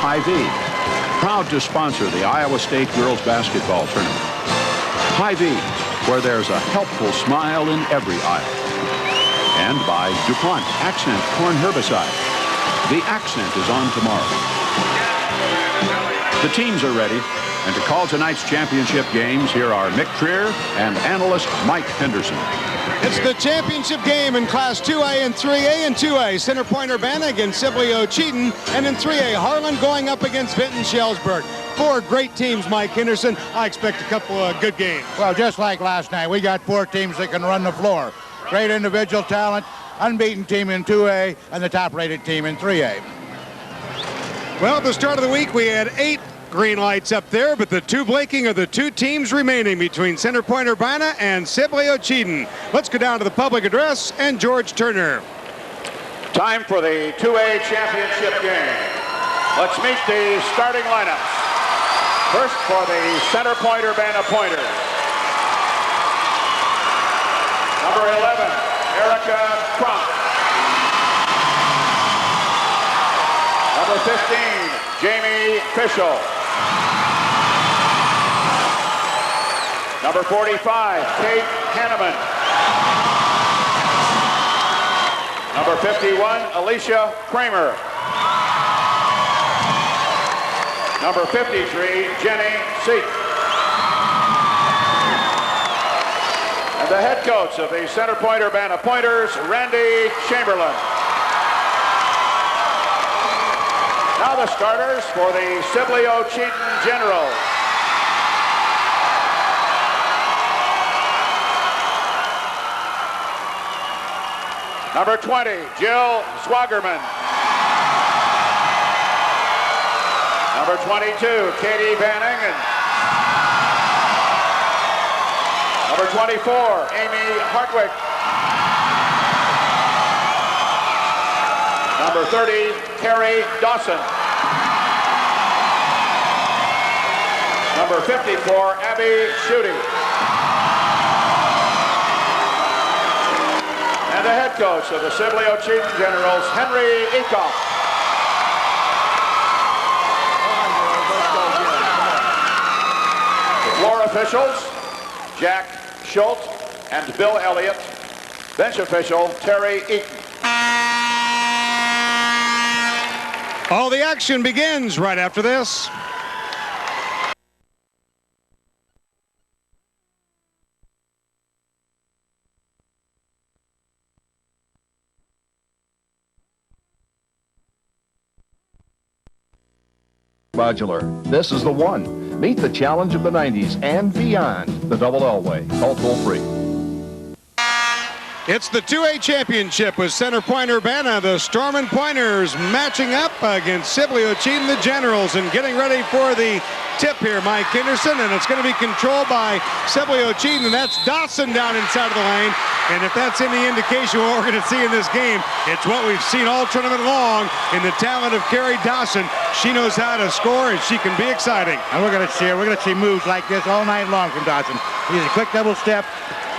Hy-Vee, proud to sponsor the Iowa State girls basketball tournament. Hy-Vee, where there's a helpful smile in every aisle. And by DuPont Accent Corn Herbicide. The accent is on tomorrow. The teams are ready, and to call tonight's championship games, here are Mick Trier and analyst Mike Henderson. It's the championship game in Class 2A and 3A. In 2A, Center Point Urbana against Sibley-Ochedyan, and in 3A, Harlan going up against Vinton-Shellsburg. Four great teams, Mike Henderson. I expect a couple of good games. Well, just like last night, we got four teams that can run the floor. Great individual talent, unbeaten team in 2A, and the top-rated team in 3A. Well, at the start of the week, we had 8 green lights up there, but the two blinking are the two teams remaining between Center Point Urbana and Sibley-Ochedyan. Let's go down to the public address and George Turner. Time for the 2A championship game. Let's meet the starting lineups. First for the Center Point Urbana Pointers. Number 11, Erica Crump. Number 15, Jamie Fischel. Number 45, Kate Hanneman. Number 51, Alicia Kramer. Number 53, Jenny Seek. And the head coach of the Center Point Urbana Pointers, Randy Chamberlain. Now the starters for the Sibley-Ochedyan Generals. Number 20, Jill Swagerman. Number 22, Katie Van Engen. Number 24, Amy Hartwick. Number 30, Carrie Dawson. Number 54, Abby Schutte. And the head coach of the Sibley-Ochedyan Generals, Henry Eacock. Floor officials, Jack Schultz and Bill Elliott. Bench official, Terry Eaton. All the action begins right after this. Modular. This is the one. Meet the challenge of the 90s and beyond. The Double L way. Call toll free. It's the 2A championship with Center Point Urbana, the Stormin' Pointers matching up against Sibley-Ochedyan, the Generals, and getting ready for the tip here, Mike Henderson, and it's going to be controlled by Sibley-Ochedyan, and that's Dawson down inside of the lane. And if that's any indication of what we're going to see in this game, it's what we've seen all tournament long in the talent of Carrie Dawson. She knows how to score, and she can be exciting. And we're going to see moves like this all night long from Dawson. He's a quick double step,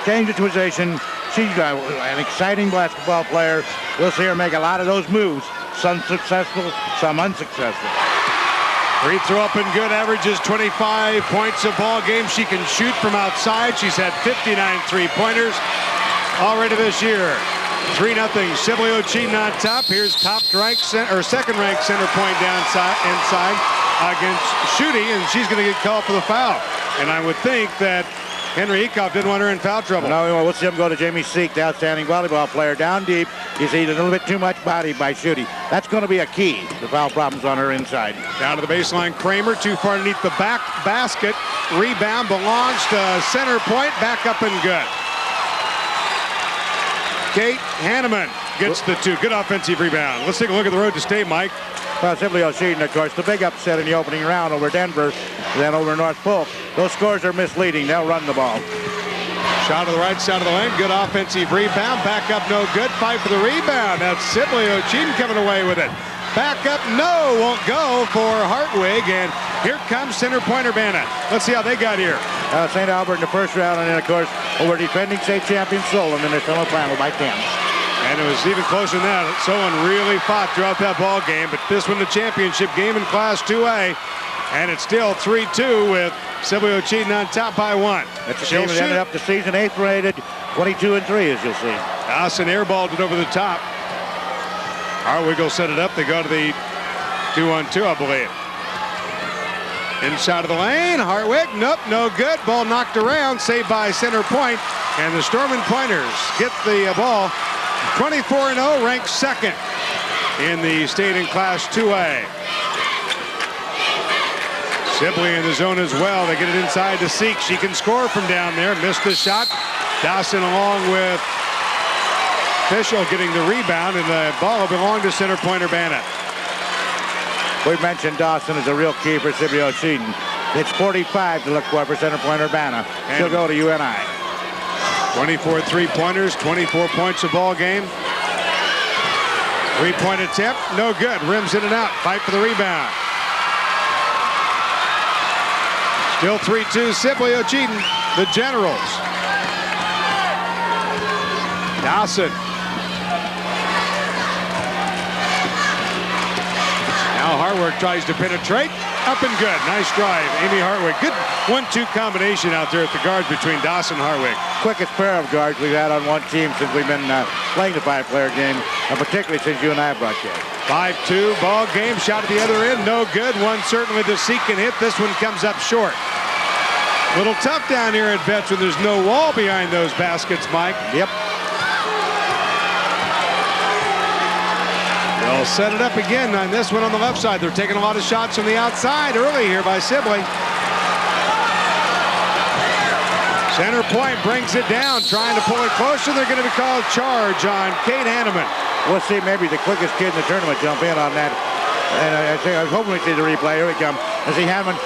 change of position. She's an exciting basketball player. We'll see her make a lot of those moves. Some successful, some unsuccessful. Free throw up and good, averages 25 points a ball game. She can shoot from outside. She's had 59 three-pointers already this year. 3-0, Sibley-Ochedyan on top. Here's second-ranked Center Point inside against Schutte, and she's going to get called for the foul. And I would think that Henry Eacock didn't want her in foul trouble. No, we'll see him go to Jamie Seek, the outstanding volleyball player, down deep. You see a little bit too much body by Schutte. That's going to be a key. The foul problems on her inside. Down to the baseline, Kramer, too far underneath the back basket. Rebound belongs to Center Point, back up and good. Kate Hanneman gets the two. Good offensive rebound. Let's take a look at the road to state, Mike. Well, Sibley-Ochedyan, of course, the big upset in the opening round over Denver, then over North Polk. Those scores are misleading. They'll run the ball. Shot to the right side of the lane. Good offensive rebound. Back up, no good. Fight for the rebound. That's Sibley-Ochedyan coming away with it. Back up, no, won't go for Hartwig. And here comes Center Point Urbana. Let's see how they got here. St. Albert in the first round, and then, of course, over defending state champion Solon in the semifinal by 10. And it was even closer than that. Someone really fought throughout that ball game, but this one the championship game in Class 2A. And it's still 3-2 with Sibley-Ochedyan on top by 1. That's a team that ended up the season 8th rated, 22-3, as you'll see. Dawson airballed it over the top. Hartwig will set it up. They go to the 2-on-2, I believe. Inside of the lane, Hartwig, nope, no good. Ball knocked around, saved by center point. And the Stormin Pointers get the ball. 24-0, ranked second in the state in Class 2A. Sibley in the zone as well. They get it inside to Seek. She can score from down there. Missed the shot. Dawson along with Fischel getting the rebound, and the ball will belong to center point Urbana. We mentioned Dawson is a real key for Sibley-Ochedyan. It's 45 to look for center point Urbana. She'll go to UNI. 24 three-pointers, 24 points a ball game. Three-point attempt, no good. Rims in and out. Fight for the rebound. Still 3-2 Sibley-Ochedyan, the Generals. Dawson. Now Hartwig tries to penetrate. Up and good. Nice drive. Amy Hartwig. Good 1-2 combination out there at the guards between Dawson and Hartwig. Quickest pair of guards we've had on one team since we've been playing the 5-player game, and particularly since you and I have broadcast. 5-2 ball game. Shot at the other end. No good. One certainly the Seek can hit. This one comes up short. Little tough down here at Betts when there's no wall behind those baskets, Mike. Yep. They'll set it up again on this one on the left side. They're taking a lot of shots from the outside early here by Sibley. Center point brings it down, trying to pull it closer. They're going to be called charge on Kate Hanneman. We'll see maybe the quickest kid in the tournament jump in on that. And I was hoping we see the replay. Here we come. I see Hanneman.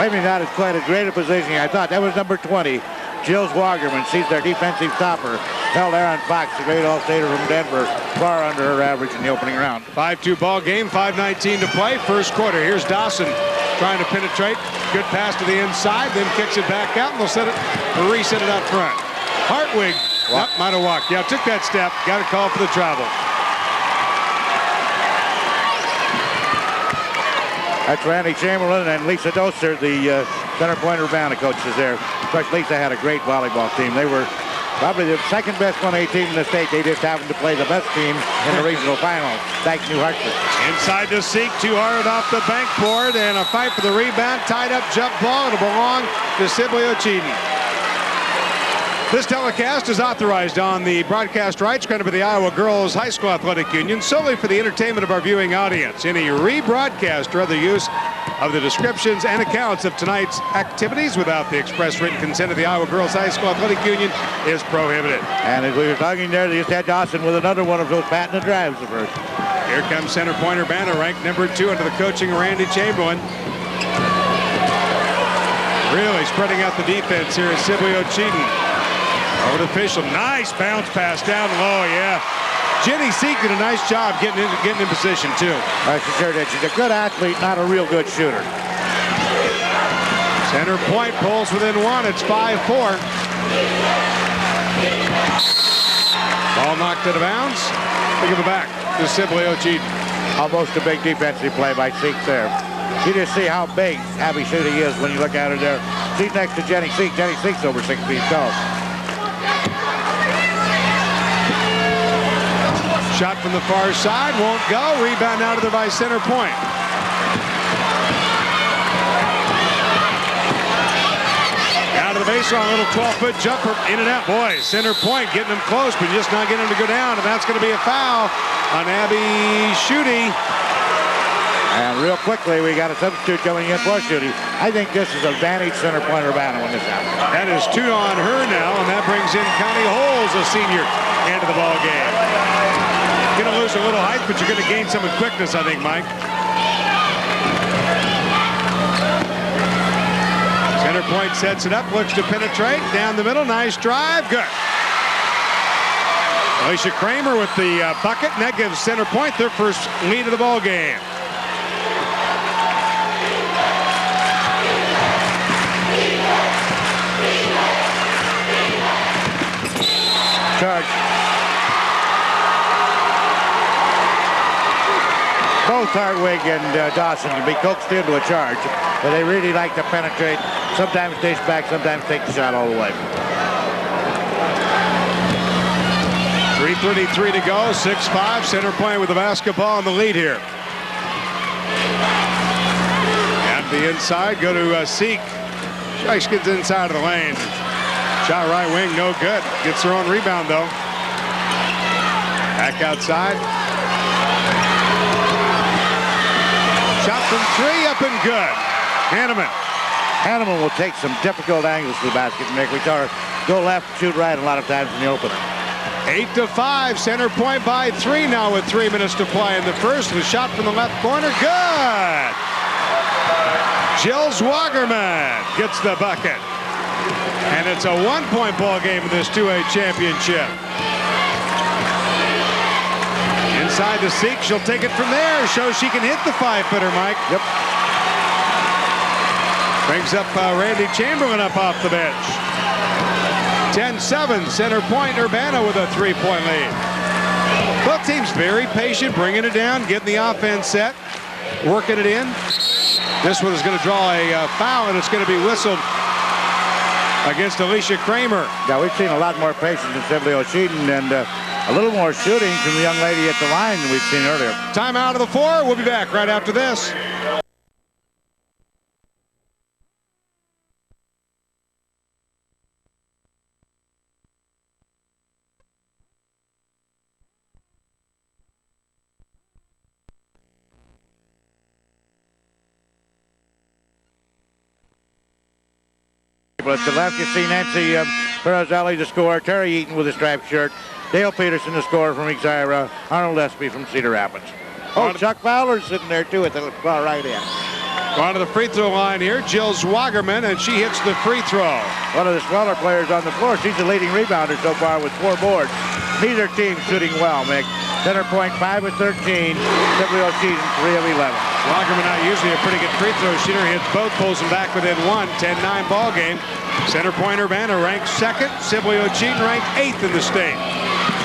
Maybe not as quite as great a positioning. I thought that was number 20. Jill Wagerman. She's their defensive stopper. Held Aaron Fox, the great All-Stater from Denver, far under her average in the opening round. 5-2 ball game, 5:19 to play, first quarter. Here's Dawson trying to penetrate. Good pass to the inside, then kicks it back out, and they'll reset it out front. Hartwig, might have walked. Yeah, took that step. Got a call for the travel. That's Randy Chamberlain and Lisa Doser, the center point Urbana coaches there. Of course, Lisa had a great volleyball team. They were probably the second best 1A team in the state. They just happened to play the best team in the regional final. Thanks, New Hartford. Inside to Seek, too hard off the bank board, and a fight for the rebound. Tied up jump ball. It'll belong to Sibley-Ochedyan. This telecast is authorized on the broadcast rights granted by the Iowa Girls High School Athletic Union solely for the entertainment of our viewing audience. Any rebroadcast or other use of the descriptions and accounts of tonight's activities without the express written consent of the Iowa Girls High School Athletic Union is prohibited. And as we were talking there, they just had Dawson with another one of those patented drives of hers. Here comes center point Urbana, ranked number 2 under the coaching of Randy Chamberlain. Really spreading out the defense here at Sibley-Ochedyan. Over to Fischel. Nice bounce pass down low, yeah. Jenny Seek did a nice job getting in position, too. She sure did. She's a good athlete, not a real good shooter. Center point pulls within 1. It's 5-4. Ball knocked out of bounds. They give it back to Sibley-Ochedyan. Almost a big defensive play by Seek there. You just see how big Abby Shooty is when you look at her there. She's next to Jenny Seek. Jenny Seek's over 6 feet tall. Shot from the far side, won't go. Rebound out of there by center point. Out of the baseline, a little 12-foot jumper, in and out. Boy, center point getting them close, but just not getting them to go down, and that's going to be a foul on Abby Shooty. And real quickly, we got a substitute coming in for Shooty. I think this is a vantage center point Urbana when this happens. That is 2 on her now, and that brings in Connie Holes, a senior, into the ball game. Going to lose a little height, but you're going to gain some quickness, I think, Mike. Center point sets it up, looks to penetrate. Down the middle, nice drive, good. Alicia Kramer with the bucket, and that gives center point their first lead of the ball game. Charge. Both Hartwig and Dawson can be coaxed into a charge, but they really like to penetrate. Sometimes dish back, sometimes take the shot all the way. 3:33 to go, 6-5, Center Point with the basketball in the lead here. And the inside, go to Seek. Shice gets inside of the lane. Shot right wing, no good. Gets her own rebound, though. Back outside. Shot from three, up and good. Hanneman will take some difficult angles to the basket, Nick. We saw her go left, shoot right a lot of times in the opener. 8-5, Center Point by 3 now with 3 minutes to play in the first. The shot from the left corner, good. Jill Zwagerman gets the bucket. And it's a 1-point ball game in this 2A championship. Inside the Seek, she'll take it from there. Shows she can hit the 5-footer, Mike. Yep. Brings up Randy Chamberlain up off the bench. 10-7, Center Point, Urbana with a 3-point lead. Both teams very patient, bringing it down, getting the offense set, working it in. This one is going to draw a foul, and it's going to be whistled against Alicia Kramer. Yeah, we've seen a lot more patience in Sibley-Ochedyan and a little more shooting from the young lady at the line than we've seen earlier. Timeout of the 4. We'll be back right after this. But at the left, you see Nancy Perazzelli to score, Terry Eaton with a striped shirt, Dale Peterson to score from Exira, Arnold Espy from Cedar Rapids. Oh, Chuck Fowler's sitting there, too, at the far right end. Going to the free throw line here, Jill Zwagerman, and she hits the free throw. One of the smaller players on the floor. She's the leading rebounder so far with 4 boards. Neither team shooting well, Mick. Center Point 5 of 13, Sibley-Ochedyan 3 of 11. Zwagerman not usually a pretty good free throw shooter. Hits both, pulls them back within 1. 10-9 ball game. Center Point Urbana ranked 2nd. Sibley-Ochedyan ranked 8th in the state.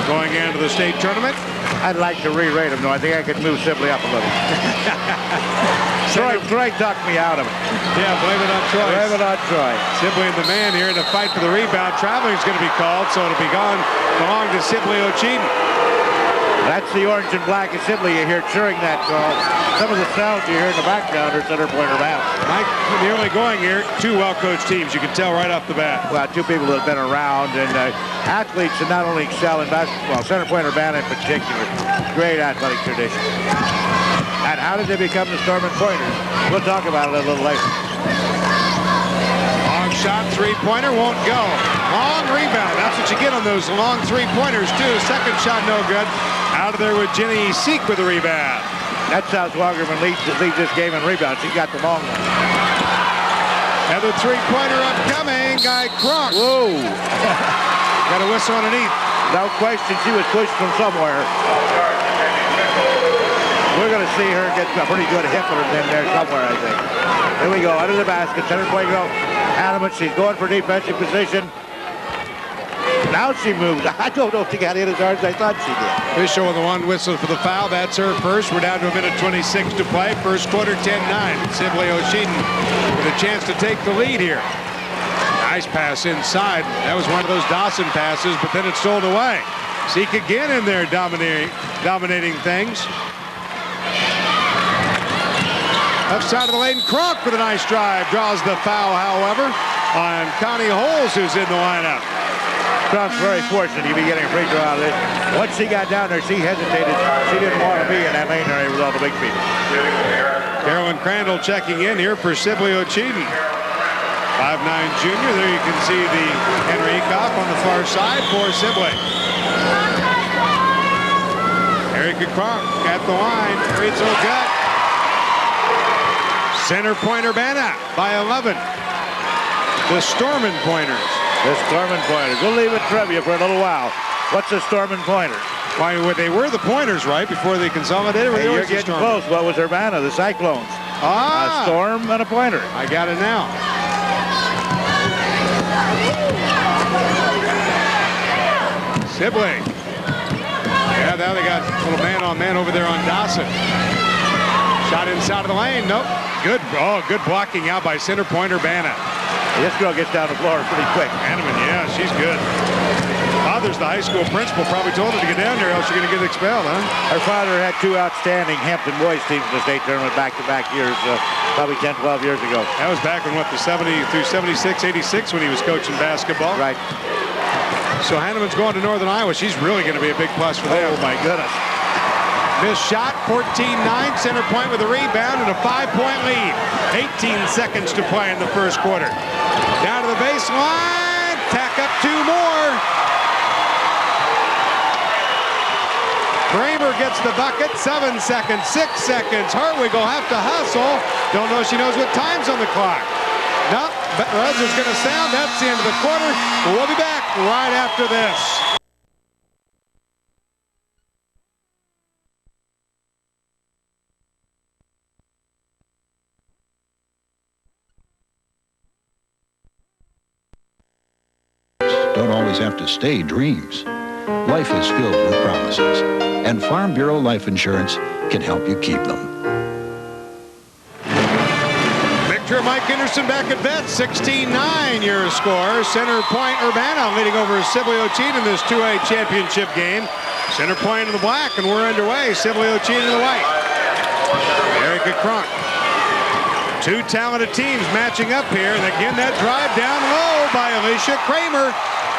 Going into the state tournament. I'd like to re-rate him, though. I think I could move Sibley up a little. Troy talked me out of it. Yeah, blame it on Troy. Blame it on Troy. Sibley and the man here in a fight for the rebound. Traveling is going to be called, so it'll be belong to Sibley-Ochedyan. That's the orange and black of Sibley. You hear cheering that call. Some of the sounds you hear in the background are Center Point Urbana. Mike, the only going here, 2 well-coached teams. You can tell right off the bat. Well, 2 people that have been around, and athletes that not only excel in basketball, Center Point Urbana in particular, great athletic tradition. And how did they become the Stormin' Pointers? We'll talk about it a little later. Long shot, 3-pointer, won't go. Long rebound. That's what you get on those long 3-pointers, too. Second shot, no good. Out of there with Jenny Seek with the rebound. That's how Zwagerman leads this game in rebounds. He got the long one. Another 3-pointer upcoming. Guy Kronk. Whoa. Got a whistle underneath. No question, she was pushed from somewhere. We're going to see her get a pretty good hipper in there somewhere, I think. Here we go, under the basket. Center Point go. Hanneman, she's going for defensive position. Now she moves. I don't know if she got in as hard as I thought she did. Official with the 1 whistle for the foul. That's her first. We're down to 1:26 to play. First quarter, 10-9. Sibley-Ochedyan with a chance to take the lead here. Nice pass inside. That was one of those Dawson passes, but then it's stolen away. Seek again in there dominating things. Left side of the lane, Kronk with a nice drive. Draws the foul, however, on Connie Holes, who's in the lineup. Kronk's very fortunate to be getting a free throw out of this. Once she got down there, she hesitated. She didn't want to be in that lane area with all the big people. Carolyn Crandall checking in here for Sibley-Ochedyan. 5'9" junior. There you can see the Henry Ecoff on the far side for Sibley. Erica Kronk at the line. Free throw good. Center Point Urbana by 11. The Stormin' Pointers. The Stormin' Pointers. We'll leave it trivia for a little while. What's a Stormin' Pointer? Why, they were the Pointers, right, before they consolidated? Hey, you're getting close. What was Urbana? The Cyclones. Ah! A storm and a pointer. I got it now. Sibley. Yeah, now they got a little man-on-man over there on Dawson. inside of the lane. Nope. Good. Oh, good blocking out by center point Urbana. This girl gets down the floor pretty quick. Hanneman, yeah, she's good. Father's the high school principal. Probably told her to get down there, else you're going to get expelled, huh? Her father had 2 outstanding Hampton boys teams in the state tournament back-to-back years, probably 10, 12 years ago. That was back in, what, the 70 through 76, 86 when he was coaching basketball. Right. So Hanneman's going to Northern Iowa. She's really going to be a big plus for them. Oh, my goodness. Missed shot, 14-9, center point with a rebound and a 5-point lead. 18 seconds to play in the first quarter. Down to the baseline, tack up 2 more. Kramer gets the bucket, 7 seconds, 6 seconds. Hartwig will have to hustle. Don't know if she knows what time's on the clock. No, but the buzzer's going to sound. That's the end of the quarter. We'll be back right after this. Don't always have to stay dreams. Life is filled with promises, and Farm Bureau Life Insurance can help you keep them. Victor Mike Henderson back at bet, 16-9 your score. Center point Urbana leading over Sibley-Ochedyan in this 2A championship game. Center point in the black, and we're underway. Sibley-Ochedyan in the white. Erica Cronk. 2 talented teams matching up here, and again that drive down low by Alicia Kramer.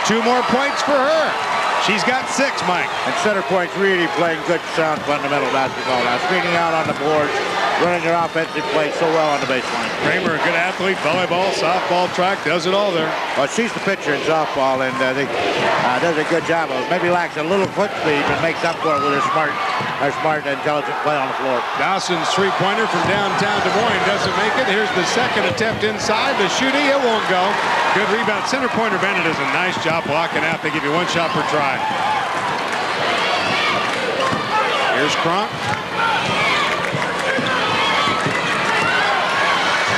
2 more points for her. She's got 6, Mike. And center point's really playing good, sound, fundamental basketball now. Screening out on the boards, running their offensive play so well on the baseline. Kramer, a good athlete, volleyball, softball, track, does it all there. Well, she's the pitcher in softball, and does a good job of it. Maybe lacks a little foot speed, but makes up for it with her smart, intelligent play on the floor. Dawson's 3-pointer from downtown Des Moines doesn't make it. Here's the second attempt inside. The shooting, it won't go. Good rebound. Center pointer Bennett does a nice job blocking out. They give you 1 shot per try. Here's Cronk.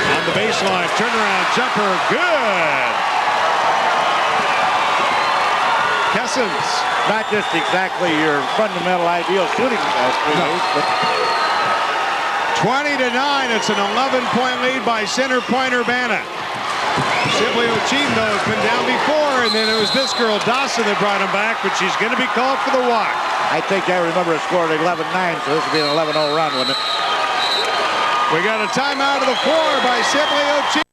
On the baseline, turnaround jumper, good. Kessens. Not just exactly your fundamental ideal shooting but 20-9, it's an 11-point lead by center point Urbana. Sibley-Ochedyan, though, has been down before, and then it was this girl, Dawson, that brought him back, but she's going to be called for the walk. I think I remember a score at 11-9, so this would be an 11-0 run, wouldn't it? We got a timeout of the floor by Sibley-Ochedyan.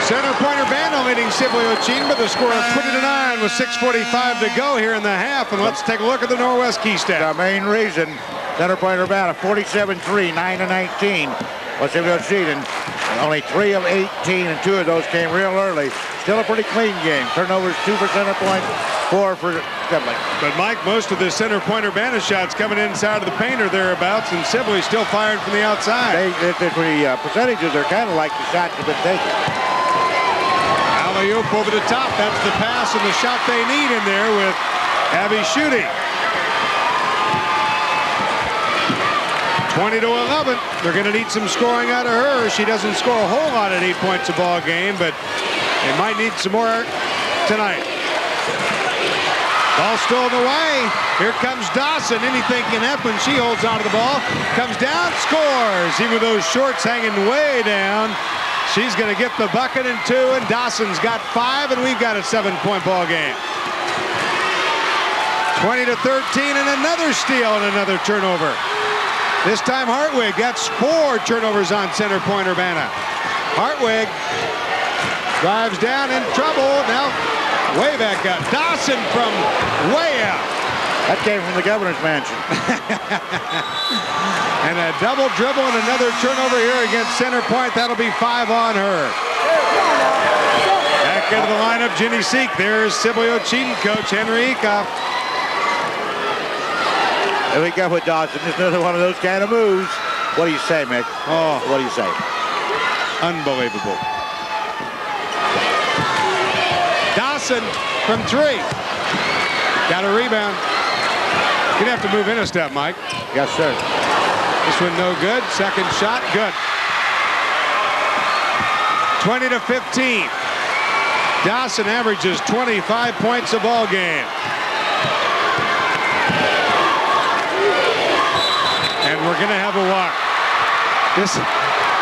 Center point Urbana leading Sibley-Ochedyan with a score of 20-9 with 6:45 to go here in the half. And let's take a look at the Northwest Key stats. The main reason, center point Urbana, 47-3, 9-19. Well, Sibley-Ochedyan, only 3 of 18, and 2 of those came real early. Still a pretty clean game. Turnovers, 2 for center point, 4 for Sibley. But Mike, most of the center point Urbana shots coming inside of the paint or thereabouts, and Sibley still firing from the outside. The percentages are kind of like the shots have been taken. Alley-oop over the top. That's the pass and the shot they need in there with Abby shooting. 20-11. They're going to need some scoring out of her. She doesn't score a whole lot at 8 points a ball game, but they might need some more tonight. Ball still in the way. Here comes Dawson. Anything can happen. She holds onto the ball. Comes down, scores. Even with those shorts hanging way down. She's going to get the bucket in 2, and Dawson's got 5, and we've got a 7-point ball game. 20-13, and another steal and another turnover. This time Hartwig. That's 4 turnovers on center point Urbana. Hartwig drives down in trouble. Now way back out. Dawson from way out. That came from the governor's mansion. And a double dribble and another turnover here against center point. That'll be 5 on her. Back into the lineup, Ginny Seek. There's Sibley-Ochedyan coach Henry Ekoff. There we go with Dawson. Just another one of those kind of moves. What do you say, Mick? Oh, what do you say? Unbelievable. Dawson from 3. Got a rebound. You're going to have to move in a step, Mike. Yes, sir. This one no good. Second shot, good. 20-15. Dawson averages 25 points a ball game. And we're going to have a walk.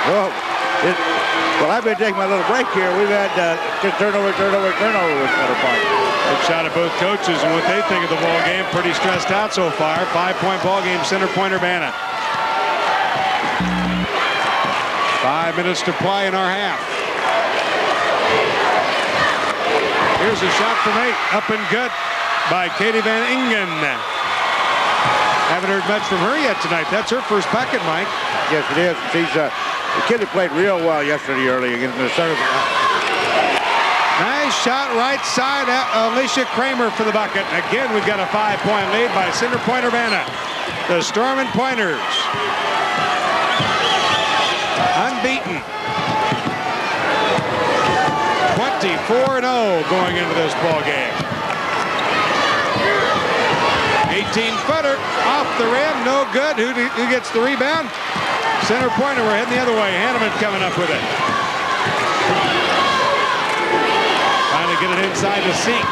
Well, I've been taking my little break here. We've had turnover with Center Point. Good shot at both coaches and what they think of the ball game. Pretty stressed out so far. 5-point ball game, Center Point Urbana. 5 minutes to play in our half. Here's a shot from 8, up and good by Katie Van Ingen. Haven't heard much from her yet tonight. That's her first bucket, Mike. Yes, it is. She's the kid who played real well yesterday early against the center. Nice shot right side at Alicia Kramer for the bucket. Again, we've got a 5-point lead by Center Point Urbana. The Stormin' Pointers unbeaten. 24-0 going into this ball game. 18-footer off the rim, no good. Who gets the rebound? Center Pointer, we're heading the other way. Hanneman coming up with it. Trying to get it inside the seat.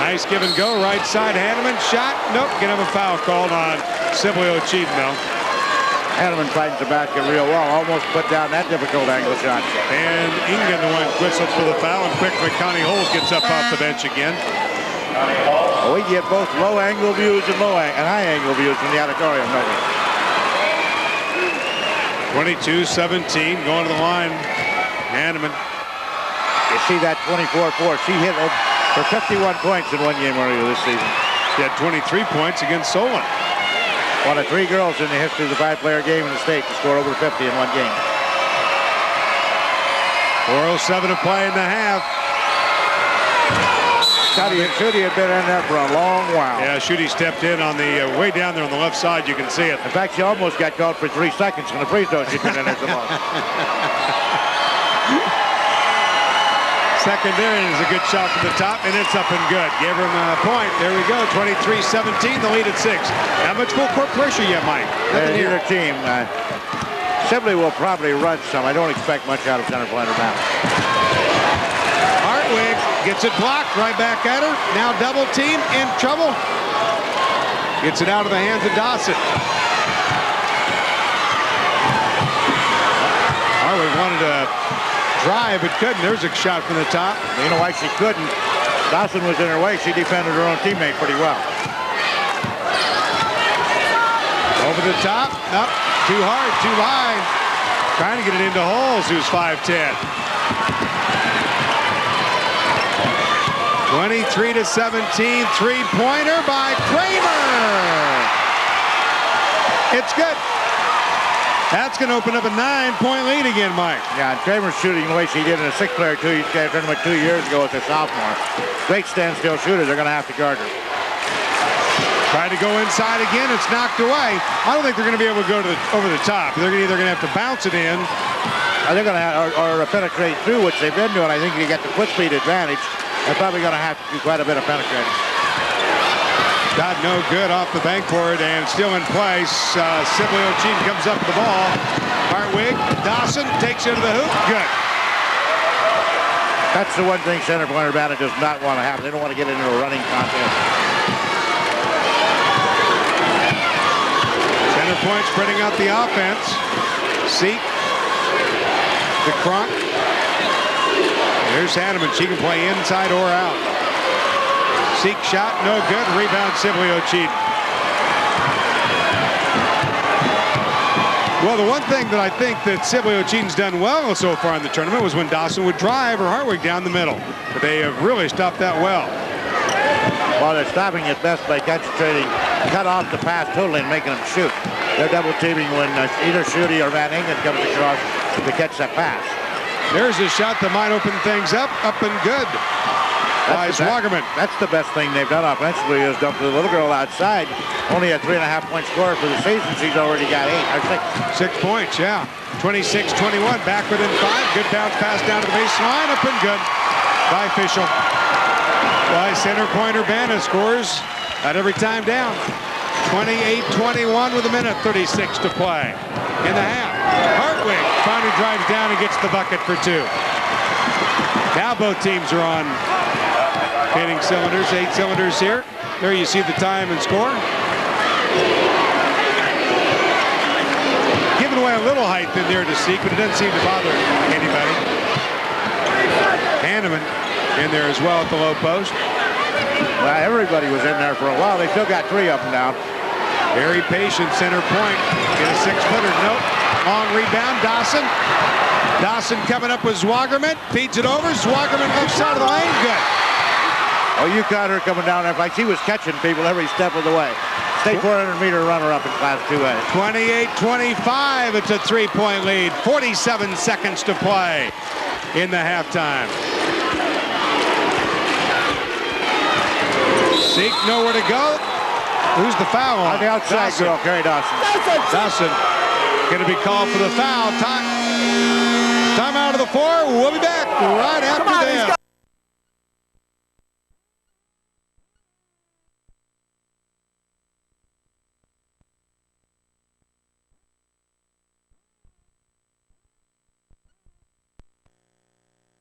Nice give and go, right side. Hanneman shot. Nope, gonna have a foul called on Sibley-Ochedyan though. Hanneman finds the basket real well. Almost put down that difficult angle shot. And Ingen, the one whistled for the foul, and quickly Connie Holes gets up off the bench again. Well, we get both low angle views and high angle views from the auditorium right here. 22-17, going to the line. Hanneman. You see that 24-4. She hit for 51 points in one game earlier this season. She had 23 points against Solon. One of 3 girls in the history of the 5-player game in the state to score over 50 in one game. 4:07 to play in the half. Schutte had been in there for a long while. Yeah, Schutte stepped in on the way down there on the left side. You can see it. In fact, she almost got called for 3 seconds in the free throw. She'd been in there so long. Second there is a good shot from the top, and it's up and good. Gave him a point. There we go. 23-17, the lead at 6. Not much full court pressure yet, Mike. Neither team. Sibley will probably run some. I don't expect much out of Center Point Urbana. Hartwig gets it blocked, right back at her. Now double team, in trouble. Gets it out of the hands of Dawson. Hartwig wanted to drive, but couldn't. There's a shot from the top. You know why she couldn't? Dawson was in her way. She defended her own teammate pretty well. Over the top. Up. Too hard, too high. Trying to get it into Holes, who's 5'10". 23-17, 3-pointer by Kramer. It's good. That's going to open up a 9-point lead again, Mike. Yeah, and Kramer's shooting the way she did in a 6-player tournament 2 years ago as a sophomore. Great standstill shooter. They're going to have to guard her. Tried to go inside again. It's knocked away. I don't think they're going to be able to go to over the top. They're either going to have to bounce it in. They're going to have, or penetrate through, which they've been doing. I think you get the foot speed advantage. They're probably going to have to do quite a bit of penetrating. Got no good off the backboard and still in place. Sibley-Ochedyan comes up with the ball. Hartwig, Dawson takes it to the hoop. Good. That's the one thing Center Point Urbana does not want to have. They don't want to get into a running contest. Center Point spreading out the offense. Seek to Cronk. Here's Hanneman. She can play inside or out. Seek shot, no good. Rebound, Sibley-Ochedyan. Well, the one thing that I think that Sibley-Ochedyan's done well so far in the tournament was when Dawson would drive or Hartwig down the middle. But they have really stopped that well. Well, they're stopping it best by concentrating, cut off the pass totally and making them shoot. They're double teaming when either Schutte or Van Ingen comes across to catch that pass. There's a shot that might open things up and good. By Swagerman. That's the best thing they've done offensively is dump the little girl outside. Only a 3.5-point score for the season. She's already got 6 points, yeah. 26-21, back within 5. Good bounce pass down to the baseline, up and good by Fischel. By Center Point Urbana scores at every time down. 28-21 with 1:36 to play in the half. Hartwig finally drives down and gets the bucket for 2. Now both teams are on hitting cylinders, 8 cylinders here. There you see the time and score. Giving away a little height in there to Seek, but it doesn't seem to bother anybody. Hanneman in there as well at the low post. Well, everybody was in there for a while. They still got 3 up and down. Very patient center point. Get a 6-footer. Nope. Long rebound. Dawson. Dawson coming up with Zwagerman. Feeds it over. Zwagerman left side of the lane. Good. Oh, you caught her coming down there like she was catching people every step of the way. State 400-meter runner-up in Class 2A. 28-25. It's a 3-point lead. 47 seconds to play in the halftime. Seek nowhere to go. Who's the foul on? On the outside, Dawson. girl, Kerry Dawson. Dawson going to be called for the foul. Time out of the floor. We'll be back right after this.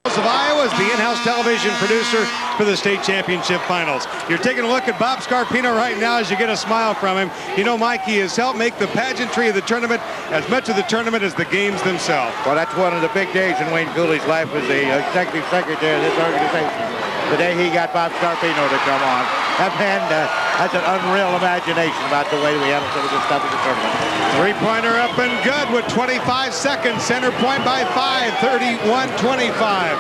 Of Iowa is the in-house television producer for the state championship finals. You're taking a look at Bob Scarpino right now as you get a smile from him. You know, Mikey has helped make the pageantry of the tournament as much of the tournament as the games themselves. Well, that's one of the big days in Wayne Cooley's life as the executive secretary of this organization. The day he got Bob Scarpino to come on. That man has an unreal imagination about the way we handle some of this stuff in the tournament. Three-pointer up and good with 25 seconds. Center point by 5, 31-25.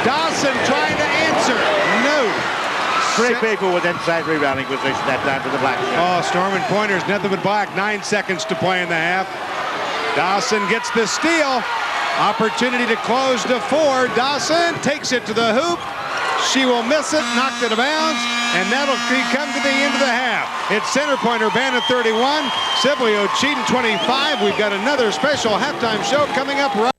Dawson trying to answer. No. 3 people with inside rebounding position that time for the Black. Oh, Storm and Pointers, nothing but black. 9 seconds to play in the half. Dawson gets the steal. Opportunity to close to 4. Dawson takes it to the hoop. She will miss it, knocked it out of bounds, and that'll come to the end of the half. It's center point Urbana 31, Sibley-Ochedyan 25. We've got another special halftime show coming up right.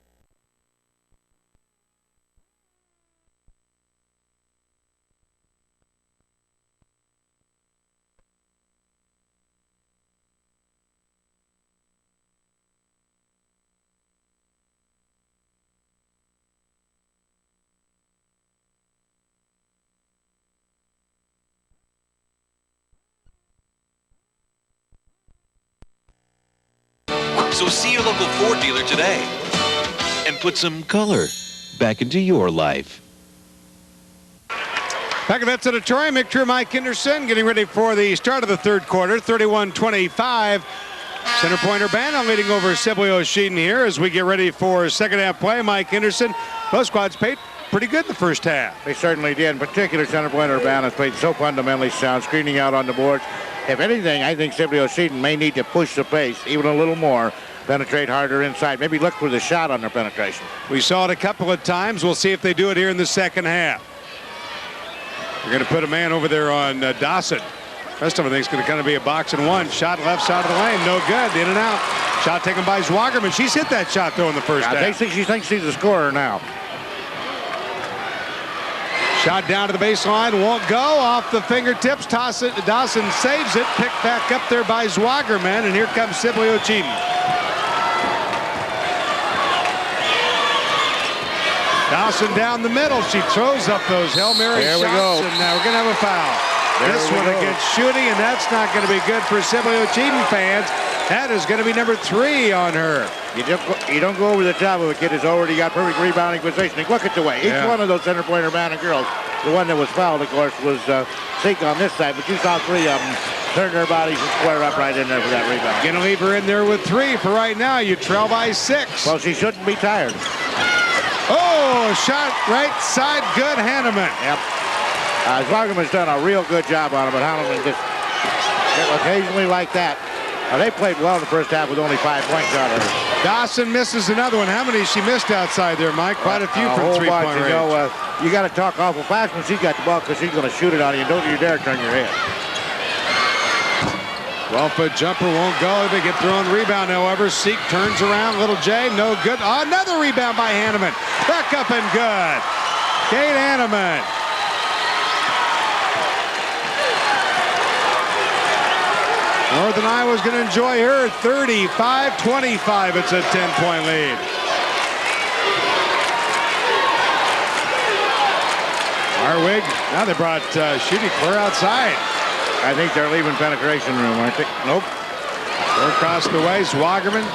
So see your local Ford dealer today and put some color back into your life. Back at Vets Auditorium, Mick True, Mike Henderson getting ready for the start of the third quarter. 31-25. Center point Urbana leading over Sibley-Ochedyan here as we get ready for second half play. Mike Henderson, both squads played pretty good in the first half. They certainly did. In particular, center point Urbana played so fundamentally sound, screening out on the boards. If anything, I think Sibley-Ochedyan may need to push the pace even a little more, penetrate harder inside, maybe look for the shot on their penetration. We saw it a couple of times. We'll see if they do it here in the second half. We're going to put a man over there on Dawson. Rest of it, I think it's going to kind of be a box and one. Shot left side of the lane, no good, in and out. Shot taken by Zwagerman. She's hit that shot though in the first half. She thinks she's a scorer now. Shot down to the baseline, won't go, off the fingertips. Dawson saves it, picked back up there by Zwagerman, and here comes Sibley-Ochedyan. Dawson down the middle, she throws up those Hail Mary shots, and now we're going to have a foul. This one against shooting, and that's not going to be good for Sibley-Ochedyan fans. That is going to be number 3 on her. You don't go over the top of a kid who's already got perfect rebounding positioning. Look at the way. Each one of those center point Urbana girls, the one that was fouled, of course, was Seek on this side, but you saw 3 of them turn their bodies and square up right in there for that rebound. Going to leave her in there with 3 for right now. You trail by 6. Well, she shouldn't be tired. Oh, shot right side, good, Hanneman. Yep. Zwagerman's done a real good job on him, but Hanneman just occasionally like that. They played well in the first half with only 5 points out of her. Dawson misses another one. How many she missed outside there, Mike? Quite a few from 3-point range. You know, you got to talk awful fast when she's got the ball because she's going to shoot it on you. Don't you dare turn your head. 12-foot jumper won't go. They get thrown rebound, however. Seek turns around. Little J, no good. Oh, another rebound by Hanneman. Back up and good. Kate Hanneman. Northern Iowa's going to enjoy her 35-25. It's a 10-point lead. Hartwig. Now they brought Shooty clear outside. I think they're leaving penetration room, aren't they? Nope. They're across the way. Zwagerman.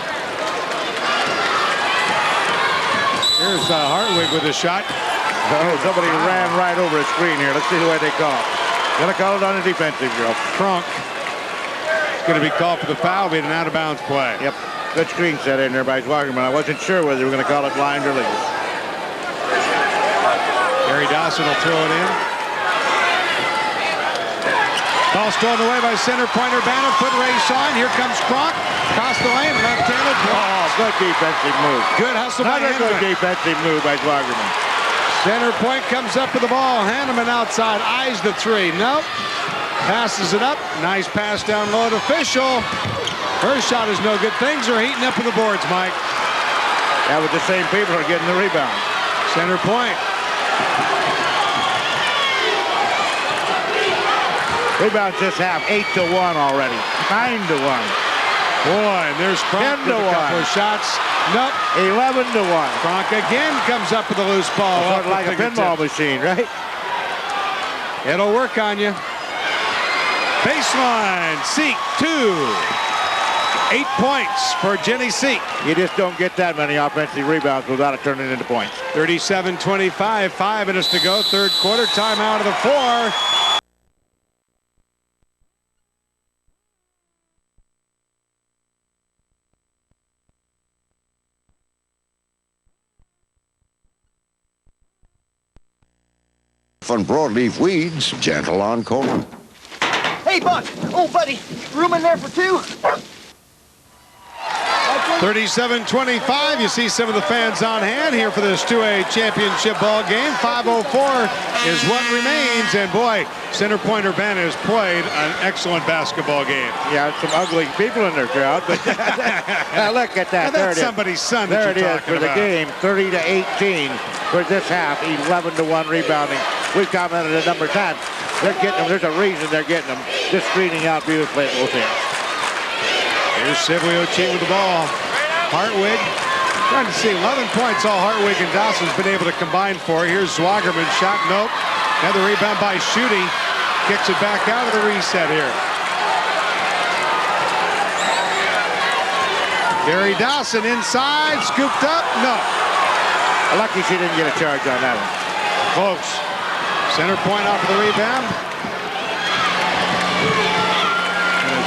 Here's Hartwig with a shot. Oh, somebody ran right over a screen here. Let's see the way they call it. Gonna call it on a defensive drill. Crunk. It's going to be called for the foul. Be an out-of-bounds play. Yep. Good screen set in there by Zwagerman. I wasn't sure whether they were going to call it blind or legal. Gary Dawson will throw it in. Ball stolen away by center point Urbana. Foot race on. Here comes Cronk. Across the lane. Left-handed. Oh, good defensive move. Good hustle by Another good Hanneman. defensive move by Zwagerman. Center point comes up with the ball. Hanneman outside. Eyes the three. Nope. Passes it up. Nice pass down low to Official. First shot is no good. Things are heating up in the boards, Mike. Yeah, with the same people are getting the rebound. Center point. Rebounds this half, 8-1 already. 9-1. Boy, and there's Cronk with a couple of shots. Nope. 11-1. Cronk again comes up with a loose ball. Sort of like a pinball machine, right? It'll work on you. Baseline. Seek 2. 8 points for Jenny Seek. You just don't get that many offensive rebounds without it turning into points. 37-25. 5 minutes to go. Third quarter. Timeout of the 4. On broadleaf weeds, gentle on colon. Hey, Buck. Oh, buddy. Room in there for 2? 37-25. You see some of the fans on hand here for this 2A championship ball game. 5:04 is what remains. And boy, center point Urbana has played an excellent basketball game. Yeah, some ugly people in their crowd, but look at that. Now, there that's it is. somebody's son There that it you're is talking for the about. game. 30-18 for this half. 11-1 rebounding. We've commented a number of times. They're getting them. There's a reason they're getting them. Just screening out beautifully at both ends. Here's Sibley-Ochedyan with the ball. Hartwig trying to see 11 points all Hartwig and Dawson's been able to combine for. Here's Zwagerman. Shot, nope. Another rebound by Shooty. Kicks it back out of the reset here. Gary Dawson inside, scooped up, no. Lucky she didn't get a charge on that one. Close. Center point off of the rebound.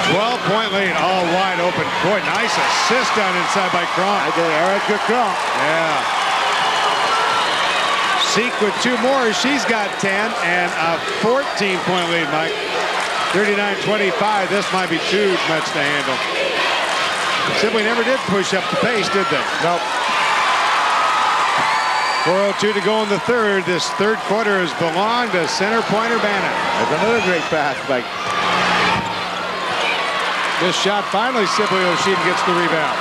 12-point lead, all wide open. Boy, nice assist down inside by Cronk. I did Erica Cronk. Yeah. Seek with 2 more. She's got 10 and a 14-point lead, Mike. 39-25. This might be too much to handle. Sibley never did push up the pace, did they? Nope. 4:02 to go in the third. This third quarter has belonged to center point Urbana. That's another great pass by. This shot finally, Sibley-Ochedyan gets the rebound.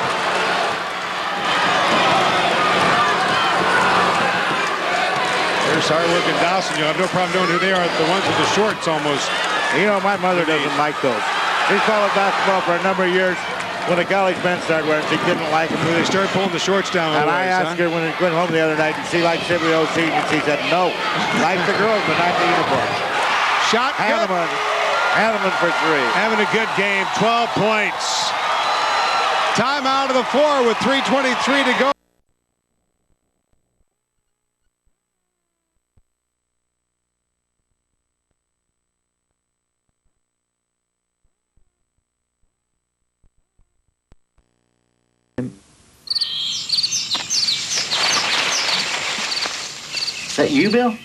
There's Hartwig and Dawson. You'll have no problem knowing who they are. The ones with the shorts almost. You know, my mother doesn't like those. She followed basketball for a number of years. When the college men started wearing, she didn't like them. They started pulling the shorts down a And little I ways, asked her when we went home the other night, and she liked Sibley-Ochedyan, and she said no. Like the girls, but not the uniforms. Shot good. Hanneman for 3. Having a good game, 12 points. Time out of the 4 with 3:23 to go. Is that you, Bill?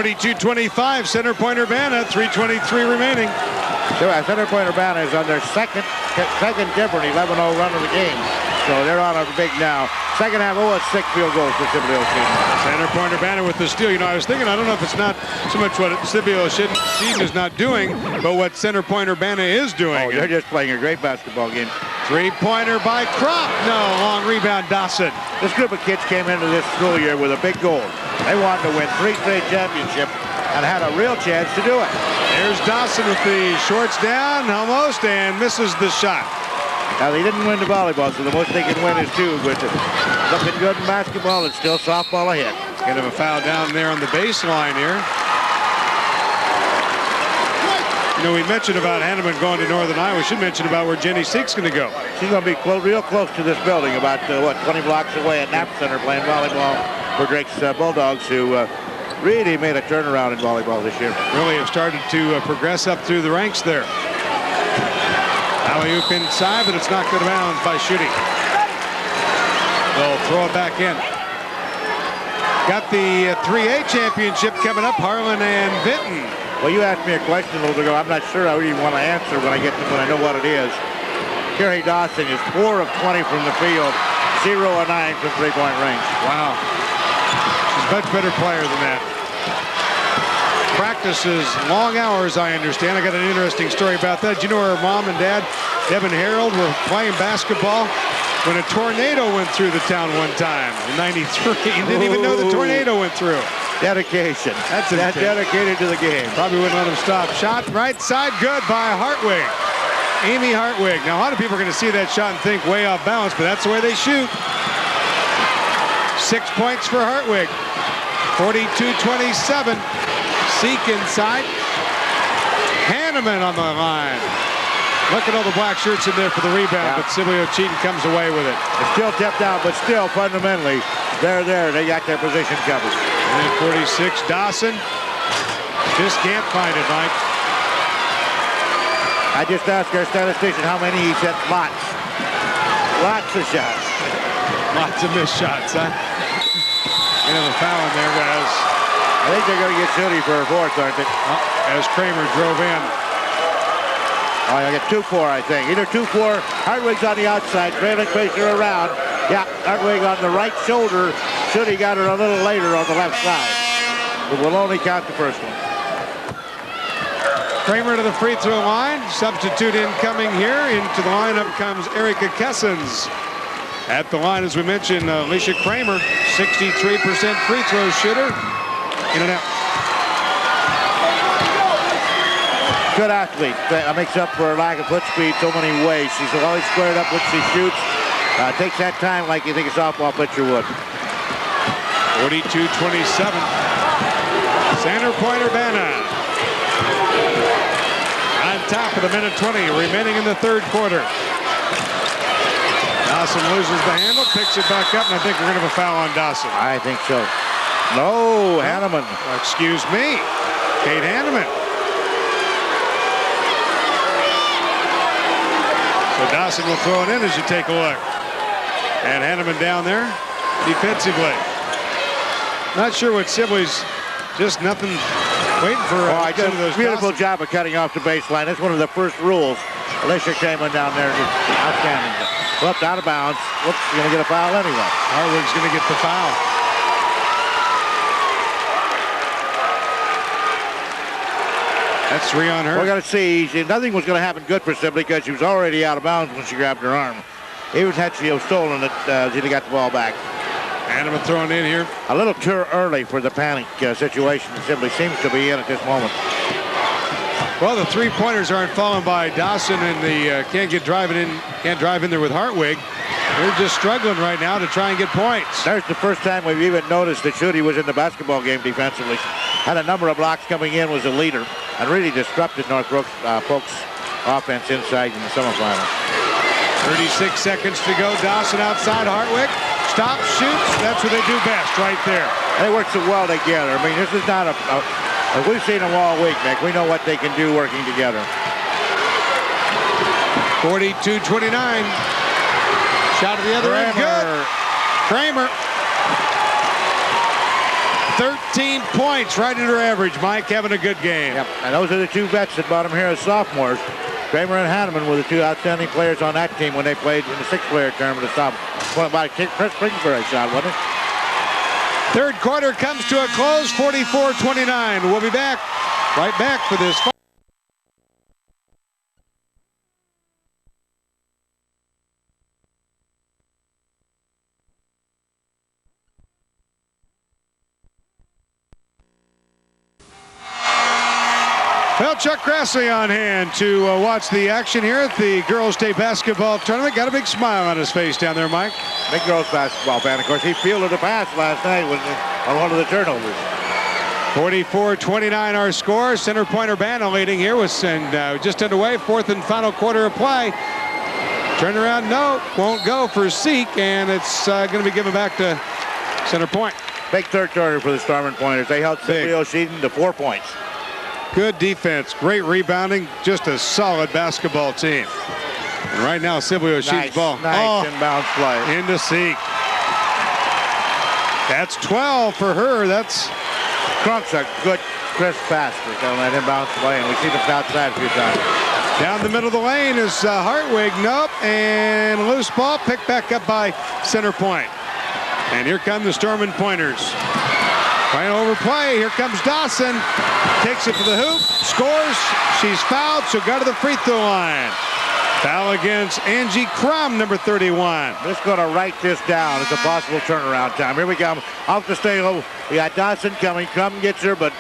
.25, center point Urbana, 3:23 remaining. Center point Urbana is on their second different 11-0 run of the game. So they're on a big now. Second half, 6 field goals for Sibley-Ochedyan. Center point Urbana with the steal. You know, I was thinking, I don't know if it's not so much what Sibley-Ochedyan is not doing, but what center point Urbana is doing. Oh, they're just playing a great basketball game. 3-pointer by Cronk. No, long rebound, Dawson. This group of kids came into this school year with a big goal. They wanted to win 3 straight championships and had a real chance to do it. There's Dawson with the shorts down, almost, and misses the shot. Now, they didn't win the volleyball, so the most they can win is 2, but something good in basketball, it's still softball ahead. Kind of a foul down there on the baseline here. You know, we mentioned about Hanneman going to Northern Iowa. We should mention about where Jenny Seek's going to go. She's going to be real close to this building, about, 20 blocks away at Knapp Center playing volleyball for Drake's Bulldogs, who really made a turnaround in volleyball this year. Really have started to progress up through the ranks there. Alley-oop inside, but it's not good bounds by Schutte. They'll throw it back in. Got the 3A championship coming up, Harlan and Vinton. Well, you asked me a question a little ago. I'm not sure I even want to answer when I know what it is. Carrie Dawson is 4 of 20 from the field, 0 of 9 from three-point range. Wow. She's a much better player than that. Practices long hours, I understand. I got an interesting story about that. Do you know her mom and dad, Deb and Harold, were playing basketball when a tornado went through the town one time in '93? You didn't even know the tornado went through. Dedication. That's dedicated to the game. Probably wouldn't let him stop. Shot right side, good by Hartwig. Amy Hartwig. Now, a lot of people are going to see that shot and think way off balance, but that's the way they shoot. 6 points for Hartwig. 42-27. Seek inside. Hanneman on the line. Look at all the black shirts in there for the rebound, but Sibley-Ochedyan comes away with it. It's still tipped out, but still fundamentally, they're there. They got their position covered. And then 46, Dawson. Just can't find it, Mike. I just asked our statistician how many he said. Lots. Lots of shots. Lots of missed shots, huh? And a foul in there, guys. I think they're going to get Schutte for a 4th, aren't they? As Kramer drove in. Oh, I get 2-4, I think. Either 2-4. Hartwig's on the outside. Trailing Pacer around. Yeah, Hartwig on the right shoulder. Schutte got her a little later on the left side. But we'll only count the first one. Kramer to the free throw line. Substitute incoming here. Into the lineup comes Erica Kessens. At the line, as we mentioned, Alicia Kramer, 63% free throw shooter. In and out. Good athlete. Makes up for her lack of foot speed so many ways. She's always squared up when she shoots. Takes that time like you think a softball pitcher would. 42-27. Center point Urbana. On top of the minute 20 remaining in the 3rd quarter. Dawson loses the handle, picks it back up, and I think we're going to have a foul on Dawson. I think so. No, Hanneman. Excuse me. Kate Hanneman. So Dawson will throw it in as you take a look. And Hanneman down there defensively. Not sure what Sibley's, just nothing, waiting for I did some of those a beautiful passes. job of cutting off the baseline. That's one of the first rules. Alicia came in down there, just outstanding. Whooped out of bounds. Whoops, going to get a foul anyway. Hartwig's going to get the foul. That's 3 on her. We're going to see. Nothing was going to happen good for Sibley because she was already out of bounds when she grabbed her arm. Even had she stolen it, she'd have got the ball back. Hanneman throwing in here. A little too early for the panic situation that Sibley seems to be in at this moment. Well, the 3-pointers aren't falling by Dawson, and the can't drive in there with Hartwig. They're just struggling right now to try and get points. There's the first time we've even noticed that Schutte was in the basketball game defensively. Had a number of blocks coming in, was a leader, and really disrupted Northbrook's folks' offense inside in the semifinal. 36 seconds to go. Dawson outside. Hartwig stops, shoots. That's what they do best right there. They work so well together. I mean, this is not we've seen them all week, Nick. We know what they can do working together. 42-29. Shot at the other end. Good. Kramer. 13 points, right at her average. Mike having a good game. Yep. And those are the 2 vets that brought him here as sophomores. Kramer and Hanneman were the 2 outstanding players on that team when they played in the 6-player tournament at sophomore. About Chris Kingsbury shot, wasn't it? 3rd quarter comes to a close, 44-29. We'll be back, right back for this. Well, Chuck Grassley on hand to watch the action here at the girls' state basketball tournament. Got a big smile on his face down there, Mike. Big girls basketball fan. Of course, he fielded a pass last night on one of the turnovers. 44-29 our score. Center point Urbana leading here with just underway. Fourth and final quarter of play. Turnaround, no, won't go for Seek, and it's going to be given back to center point. Big third quarter for the Storm Pointers. They held Sibley-Ochedyan to 4 points. Good defense, great rebounding, just a solid basketball team. And right now, Sibley-Ochedyan's ball. Nice inbounds play. Into Seek. That's 12 for her. That's Crunk's a good, crisp pass for that inbounds play, and we see them outside a few times. Down the middle of the lane is Hartwig. Nope, and loose ball picked back up by center point. And here come the Storm Pointers. Trying to overplay. Here comes Dawson. Takes it to the hoop. Scores. She's fouled. She'll go to the free throw line. Foul against Angie Crum, number 31. Just going to write this down. It's a possible turnaround time. Here we go. Off the stable. We got Dawson coming. Crum gets her, but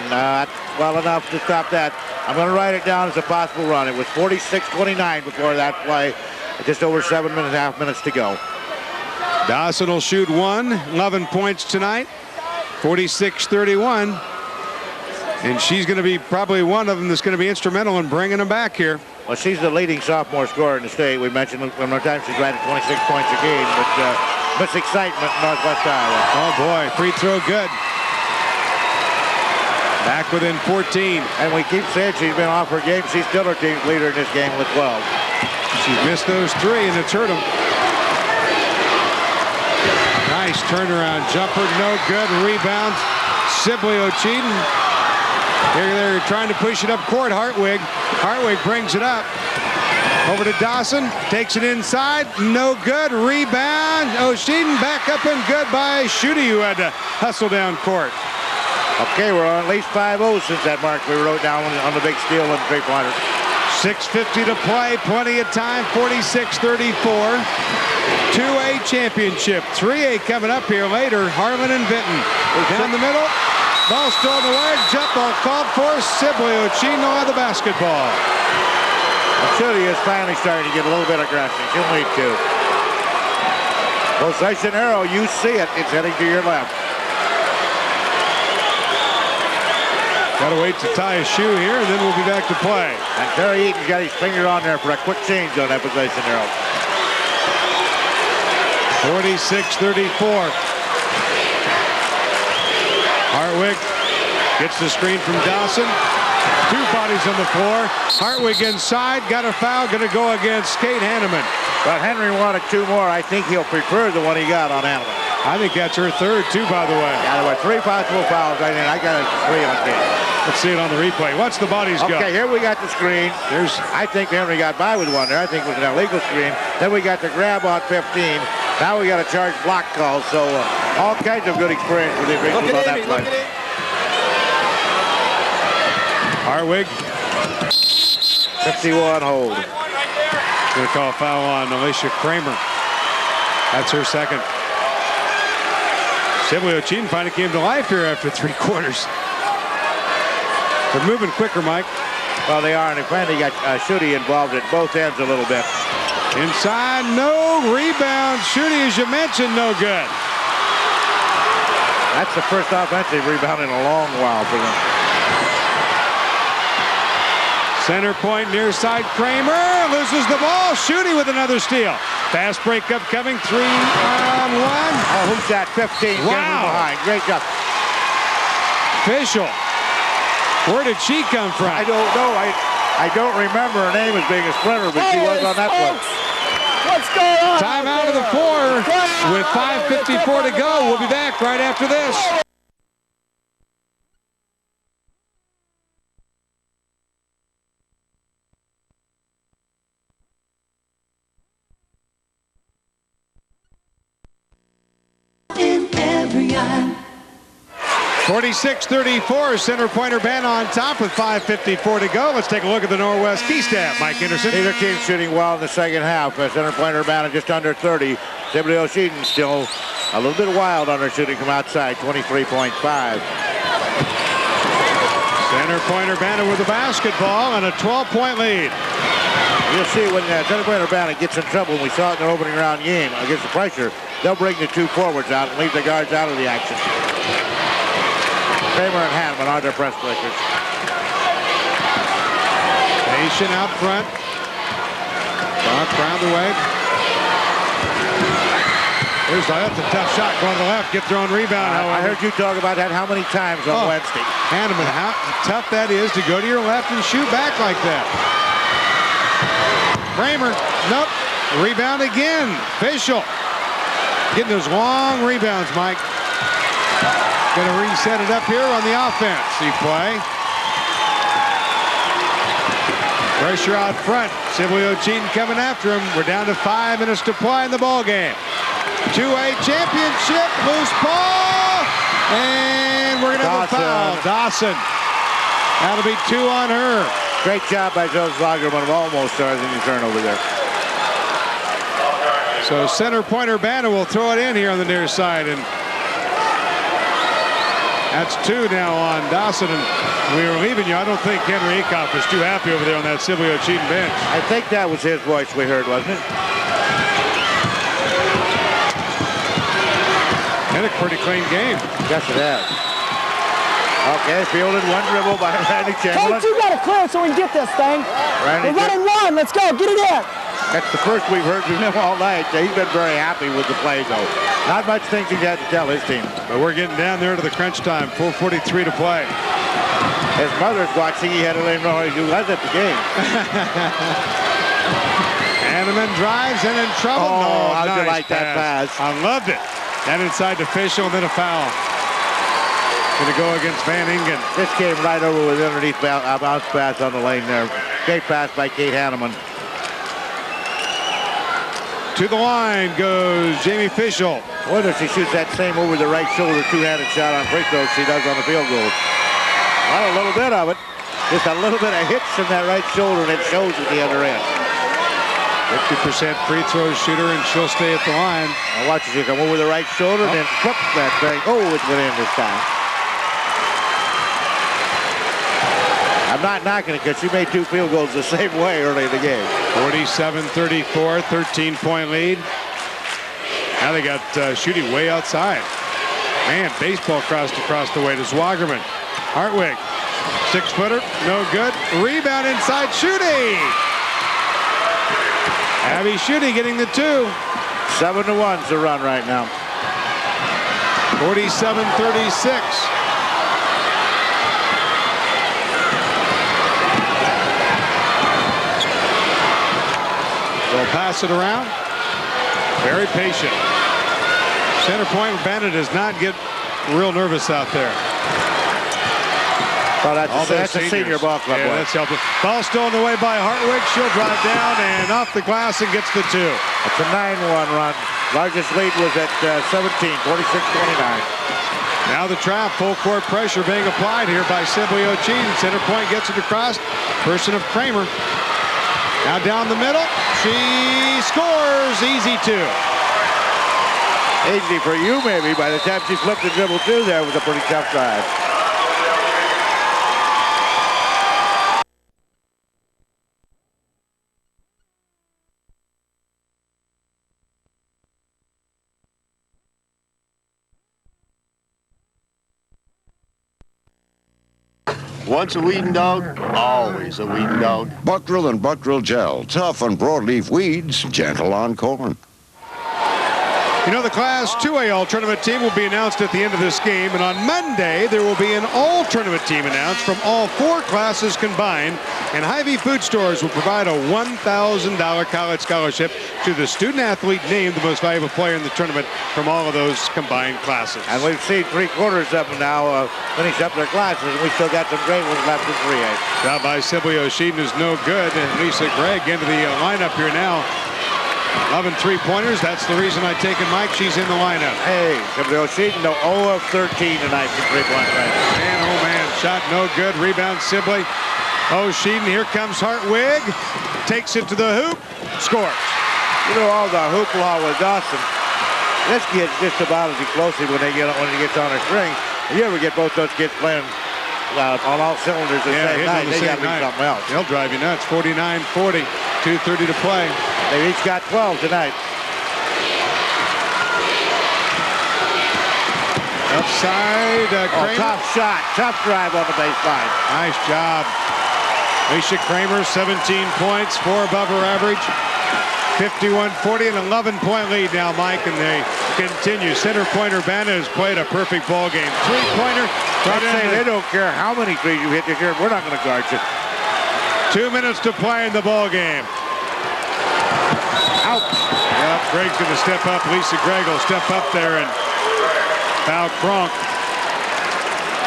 not well enough to stop that. I'm going to write it down as a possible run. It was 46-29 before that play. Just over 7.5 minutes to go. Dawson will shoot 11 points tonight. 46-31. And she's going to be probably one of them that's going to be instrumental in bringing them back here. Well, she's the leading sophomore scorer in the state. We mentioned one more time she's right at 26 points a game, but much excitement in Northwest Iowa. Oh, boy. Free throw good. Back within 14. And we keep saying she's been off her game. She's still our team leader in this game with 12. She's missed those three, and it's hurt them. Nice turnaround jumper, no good. Rebound, Sibley-Ochedyan. They're trying to push it up court. Hartwig brings it up. Over to Dawson, takes it inside, no good. Rebound, Ochedyan back up and good by Schutte, who had to hustle down court. Okay, we're on at least 5-0 since that mark we wrote down on the big steal and three-pointer. 6:50 to play, plenty of time, 46-34. 2A championship, 3A coming up here later, Harlan and Vinton. Down the middle, ball stolen away, jump ball called for, Sibley-Ochedyan will have the basketball. Schutte is finally starting to get a little bit aggressive. She'll need to. Possession arrow, you see it, it's heading to your left. Got to wait to tie a shoe here, and then we'll be back to play. And Terry Eaton's got his finger on there for a quick change on that possession arrow. 46-34. Hartwig gets the screen from Dawson. Two bodies on the floor. Hartwig inside, got a foul, going to go against Kate Hanneman. But Henry wanted two more. I think he'll prefer the one he got on Hanneman. I think that's her third, too, by the way. Yeah, there were 3 possible fouls. I got a 3 on Kate. Let's see it on the replay. Watch the bodies go. Okay, here we got the screen. I think Henry got by with one there. I think it was an illegal screen. Then we got the grab on 15. Now we got a charge block call. So all kinds of good experience with the officials on that play. Hartwig. 51 hold. Going to call a foul on Alicia Kramer. That's her second. Sibley-Ochedyan finally came to life here after 3 quarters. They're moving quicker, Mike. Well, they are, and they finally got Schutte involved at both ends a little bit. Inside, no rebound. Schutte, as you mentioned, no good. That's the first offensive rebound in a long while for them. Center point, near side, Kramer loses the ball. Schutte with another steal. Fast break up coming, 3-on-1. Oh, who's that? 15. Wow. Behind. Great job. Official. Where did she come from? I don't know. I don't remember her name as being a sprinter, but she was on that one. What's going on? Time out of the 4 with 5:54 to go. We'll be back right after this. In every eye. 46-34, center point Urbana on top with 5:54 to go. Let's take a look at the Northwest key stat. Mike Anderson. Neither team shooting well in the second half. Center point Urbana just under 30. Sibley-Ochedyan still a little bit wild on her shooting from outside, 23.5. Center Point Urbana with the basketball and a 12-point lead. You'll see when Center Point Urbana gets in trouble, and we saw it in their opening round game against the pressure, they'll bring the two forwards out and leave the guards out of the action. Kramer and Hanneman are their press breakers. Patient out front. Brock round the way. That's a tough shot going to the left. Get thrown rebound, however. I heard you talk about that how many times on Wednesday. Hanneman, how tough that is to go to your left and shoot back like that. Kramer, nope. Rebound again. Fischel. Getting those long rebounds, Mike. Going to reset it up here on the offense. See play. Pressure out front. Sibley-Ochedyan coming after him. We're down to 5 minutes to play in the ball game. 2A championship. Loose ball. And we're going to have a foul. Dawson. That'll be 2 on her. Great job by Joe Zwagerman of almost starting the turnover there. So Center Point Urbana will throw it in here on the near side. And that's 2 now on Dawson. And we were leaving you. I don't think Henry Akoff was too happy over there on that Sibley-Ochedyan bench. I think that was his voice we heard, wasn't it? And a pretty clean game. Yes, it has. Okay, fielded one dribble by Randy Chamberlain. Coach, you got to clear so we can get this thing. We're running one. Let's go. Get it in. That's the first we've heard from him all night. He's been very happy with the play, though. Not much things he's had to tell his team. But we're getting down there to the crunch time. 4:43 to play. His mother's watching. He had to let him know he was at the game. Hanneman drives and in trouble. Oh, how'd you nice like that pass? I loved it. That inside to Fischel and then a foul. Going to go against Van Ingen. This came right over with underneath bounce pass on the lane there. Great pass by Kate Hanneman. To the line goes Jamie Fischel. I wonder if she shoots that same over the right shoulder two-handed shot on free throws she does on the field goal. Well, a little bit of it. Just a little bit of hits in that right shoulder, and it shows at the other end. 50% free throw shooter, and she'll stay at the line. Now watch as she come over the right shoulder and then flip that thing. Oh, it went in this time. I'm not knocking it because she made 2 field goals the same way early in the game. 47-34, 13-point lead. Now they got shooting way outside. Man, baseball crossed across the way to Zwagerman. Hartwig, 6-footer, no good. Rebound inside, Schutte. Abby Schutte getting the 2. 7-1's the run right now. 47-36. They'll pass it around. Very patient. Center Point Urbana does not get real nervous out there. Well, that's a senior ball club. Yeah, that's helpful. Ball stolen away by Hartwig. She'll drive down and off the glass and gets the 2. It's a 9-1 run. Largest lead was at 17, 46-29. Now the trap, full court pressure being applied here by Sibley-Ochedyan. Center Point gets it across. Person of Kramer. Now down the middle. She scores. Easy 2. Easy for you, maybe. By the time she flipped the dribble through there, it was a pretty tough drive. Once a weeding dog, always a weeding dog. Buckrill and Buckrill Gel. Tough on broadleaf weeds, gentle on corn. You know, the Class 2A All-Tournament team will be announced at the end of this game, and on Monday there will be an All-Tournament team announced from all 4 classes combined, and Hy-Vee Food Stores will provide a $1,000 college scholarship to the student-athlete named the most valuable player in the tournament from all of those combined classes. And we've seen 3/4 of them now finish up their classes, and we still got some great ones left in 3A. Job by Sibley-Ochedyan is no good, and Lisa Gregg into the lineup here now. 11 3-pointers. That's the reason I taken Mike. She's in the lineup. Hey, Sibley-Ochedyan, no 0 of 13 tonight from 3-point range. Man, oh man, shot no good. Rebound Sibley. Ochedyan, here comes Hartwig. Takes it to the hoop. Scores. You know, all the hoopla with Dawson. This kid's just about as explosive when he gets on a string. If you ever get both those kids playing on all cylinders the same night. They got to be something else. They'll drive you nuts. 49-40, 2:30 to play. They each got 12 tonight. Upside, Kramer. Tough shot, tough drive on the baseline. Nice job. Alicia Kramer, 17 points, 4 above her average. 51-40, an 11-point lead now, Mike, and they continue. Center point Urbana has played a perfect ball game. Three-pointer. They don't care how many threes you hit this year. We're not going to guard you. 2 minutes to play in the ball game. Out. Yep, Greg's going to step up. Lisa Gregg will step up there and foul Kronk.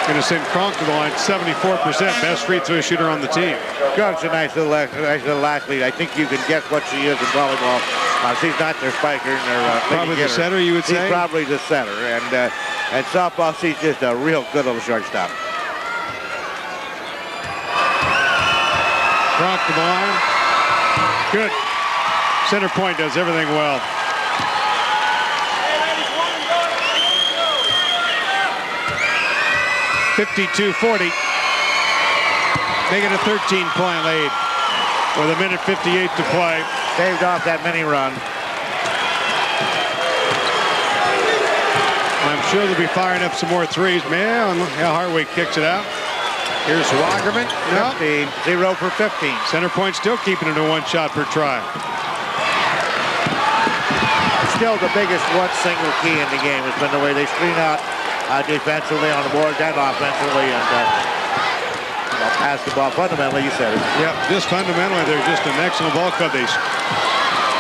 Going to send Kronk to the line. 74%, best free throw shooter on the team. Kronk's a nice little athlete. I think you can guess what she is in volleyball. She's not their spiker. Probably the setter, you would say? She's probably the setter. And softball, she's just a real good little shortstop. Kronk to the line. Good. Center point does everything well. (52-40). Making a 13-point lead with 1:58 to play. Saved off that mini run. I'm sure they'll be firing up some more threes. Man, how Hartwig kicks it out. Here's Wagerman. No. 15, 0 for 15. Center point still keeping it to 1 shot per try. Still the biggest one single key in the game has been the way they screen out defensively on the boards and offensively, and pass the ball. Fundamentally, you said it. Yep, just fundamentally, they're just an excellent ball club. They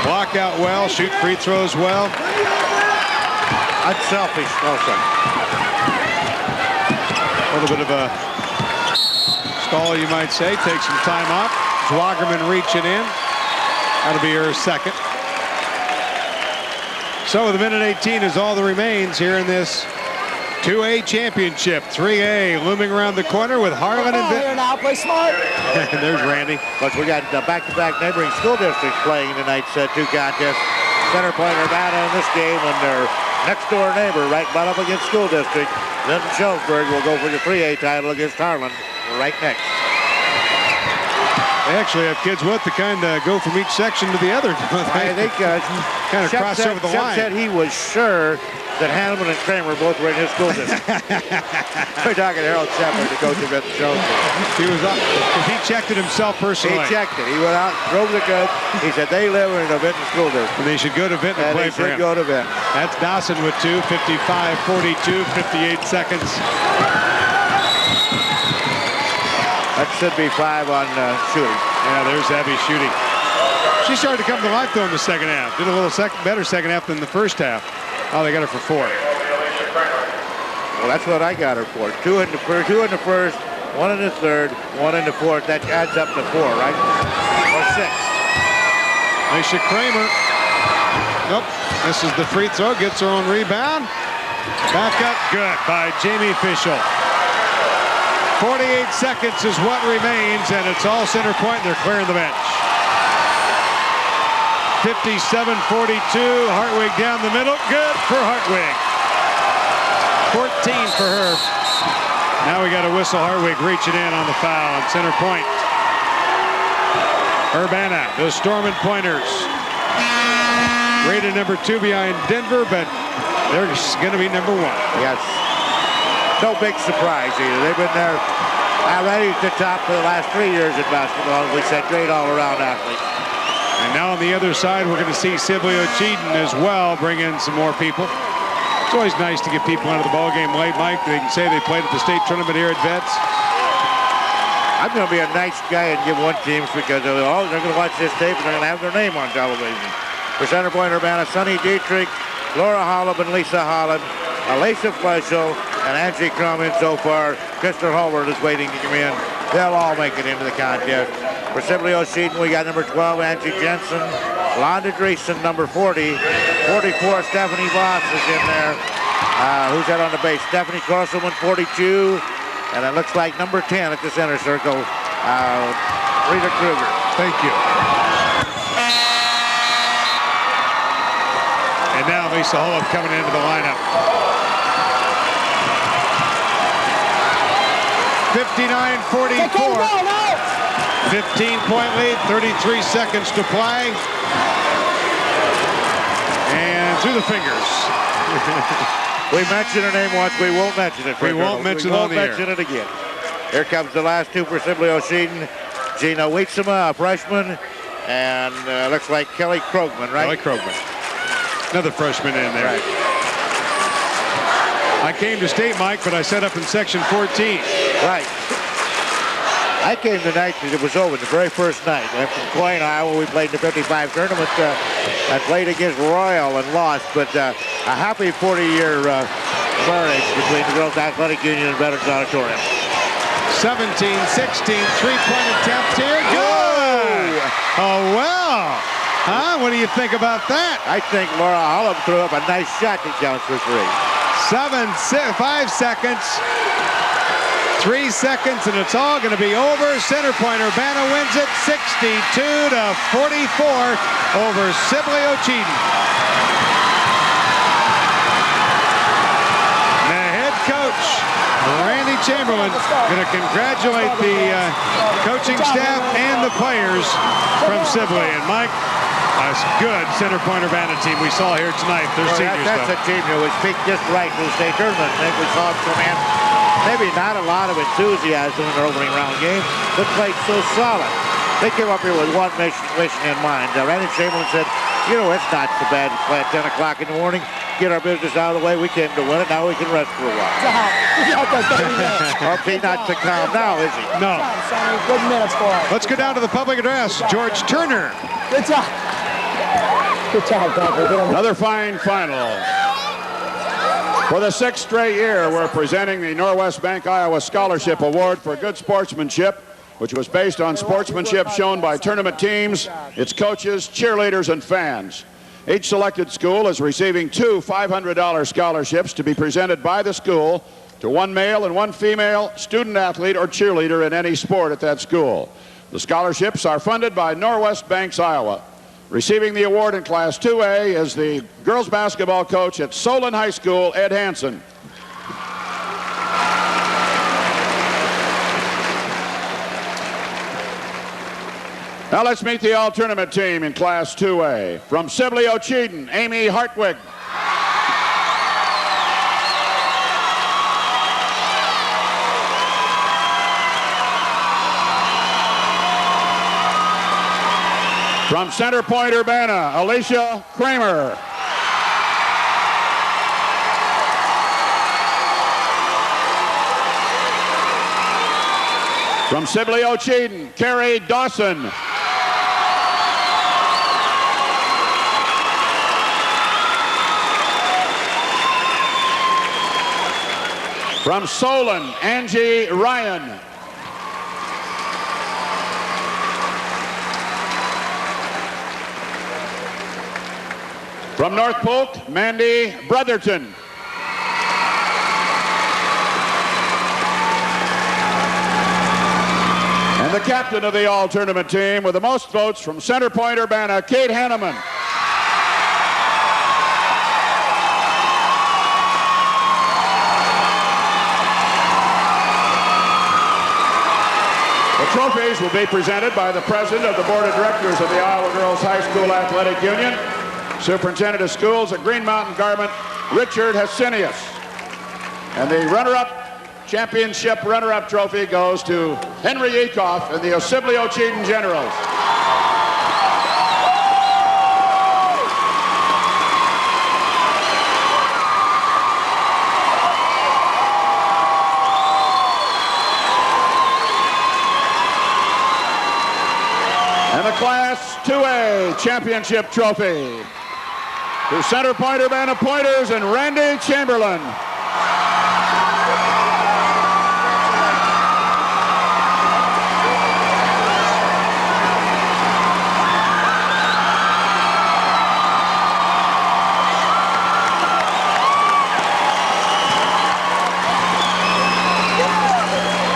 block out well, shoot free throws well. Unselfish also. A little bit of a stall, you might say. Take some time off. Wagerman reaching in. That'll be her second. So the 1:18 is all that remains here in this 2A championship. 3A looming around the corner with Harlan and here now, play smart. And there's Randy. But we got back-to-back neighboring school districts playing tonight's 2 contests. Center point Urbana in this game, and their next-door neighbor right butt up against school district. Linton Schellsburg will go for the 3A title against Harlan right next. They actually have kids with to kind of go from each section to the other. I think kind of cross over the line. said he was sure that Hanneman and Kramer both were in his school district. We're talking to Harold Shepard, the coach of Vinton Schellsburg. He was up. He checked it himself personally. He checked it. He went out, drove the coach. He said they live in a Vinton school district. And they should go to Vinton and play for him. They should go to Vinton. That's Dawson with 2, 55-42, 58 seconds. That should be 5 on shooting. Yeah, there's Abby shooting. She started to come to life, though, in the second half. Did a little better second half than the first half. Oh, they got her for 4. Well, that's what I got her for. 2 in the first, 1 in the third, 1 in the fourth. That adds up to 4, right? Or 6. Alicia Kramer. Nope. This is the free throw. Gets her own rebound. Back up. Good by Jamie Fischel. 48 seconds is what remains, and it's all center point. They're clearing the bench. 57-42. Hartwig down the middle. Good for Hartwig. 14 for her. Now we got a whistle. Hartwig reaching in on the foul on center point. Urbana, the Storming Pointers. Rated number 2 behind Denver, but they're going to be number 1. Yes. No big surprise either. They've been there already at the top for the last 3 years in basketball. We said great all-around athletes. And now on the other side, we're going to see Sibley-Ochedyan as well bring in some more people. It's always nice to get people into the ballgame late, Mike. They can say they played at the state tournament here at Vets. I'm going to be a nice guy and give one team because they're going to watch this tape and they're going to have their name on television. For center point Urbana, Sonny Dietrich, Laura Holland, and Lisa Holland, Alisa Fleischel, and Angie Crum in so far. Kristen Holbert is waiting to come in. They'll all make it into the contest. For Sibley-Ochedyan, we got number 12, Angie Jensen. Londa Dreesen, number 40. 44, Stephanie Voss is in there. Who's that on the base? Stephanie Korselman, 42. And it looks like number 10 at the center circle, Rita Kruger. Thank you. And now Lisa Holland coming into the lineup. 59-44. 15-point lead, 33 seconds to play. And through the fingers. We mentioned her name once. We won't mention it. We won't mention it on the air. We won't mention it again. Here comes the last two for Sibley-Ochedyan. Gina Wietzema, a freshman, and looks like Kelly Krogman, right? Kelly Krogman. Another freshman in there. Right. I came to state, Mike, but I set up in section 14. Right. I came tonight because it was over the very first night. I'm from Coyne, Iowa. We played in the 55 tournament. I played against Royal and lost, but a happy 40-year marriage between the Girls Athletic Union and Veterans Auditorium. 17-16, three-point attempt here. Good! Oh, well. Huh? What do you think about that? I think Laura Hullum threw up a nice shot that counts for three. 5 seconds. 3 seconds, and it's all going to be over. Center point Urbana wins it 62-44 over Sibley-Ochedyan. The head coach, Randy Chamberlain, going to congratulate the coaching staff and the players from Sibley. And Mike, a good center point Urbana team we saw here tonight. They're seniors, that's a team that was peaked just right for the state tournament. I think we saw them come in. Maybe not a lot of enthusiasm in their opening round game, but played so solid. They came up here with one mission in mind. Randy Chamberlain said, you know, it's not so bad to play at 10 o'clock in the morning, get our business out of the way. We came to win it. Now we can rest for a while. He's not so calm now, is he? No. Good minutes for us. Let's go down to the public address. George Turner. Good job. Good job, Doctor. Another fine final. For the 6th straight year, we're presenting the Norwest Bank Iowa Scholarship Award for good sportsmanship, which was based on sportsmanship shown by tournament teams, its coaches, cheerleaders, and fans. Each selected school is receiving 2 $500 scholarships to be presented by the school to one male and one female student athlete or cheerleader in any sport at that school. The scholarships are funded by Norwest Banks, Iowa. Receiving the award in Class 2A is the girls basketball coach at Solon High School, Ed Hansen. Now let's meet the all-tournament team in Class 2A. From Sibley-Ochedyan, Amy Hartwig. From Center Point, Urbana, Alicia Kramer. From Sibley-Ochedyan, Carrie Dawson. From Solon, Angie Ryan. From North Polk, Mandy Brotherton. And the captain of the all-tournament team with the most votes from Center Point, Urbana, Kate Hanneman. The trophies will be presented by the president of the board of directors of the Iowa Girls High School Athletic Union, Superintendent of Schools at Green Mountain Garment, Richard Hesinius. And the championship runner-up trophy goes to Henry Ecoff and the Sibley-Ochedyan Generals. And the Class 2A championship trophy to Center Point Urbana Pointers and Randy Chamberlain.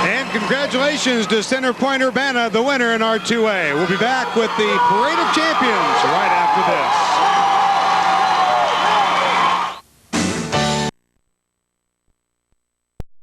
And congratulations to Center Point Urbana, the winner in R2A. We'll be back with the Parade of Champions right after this.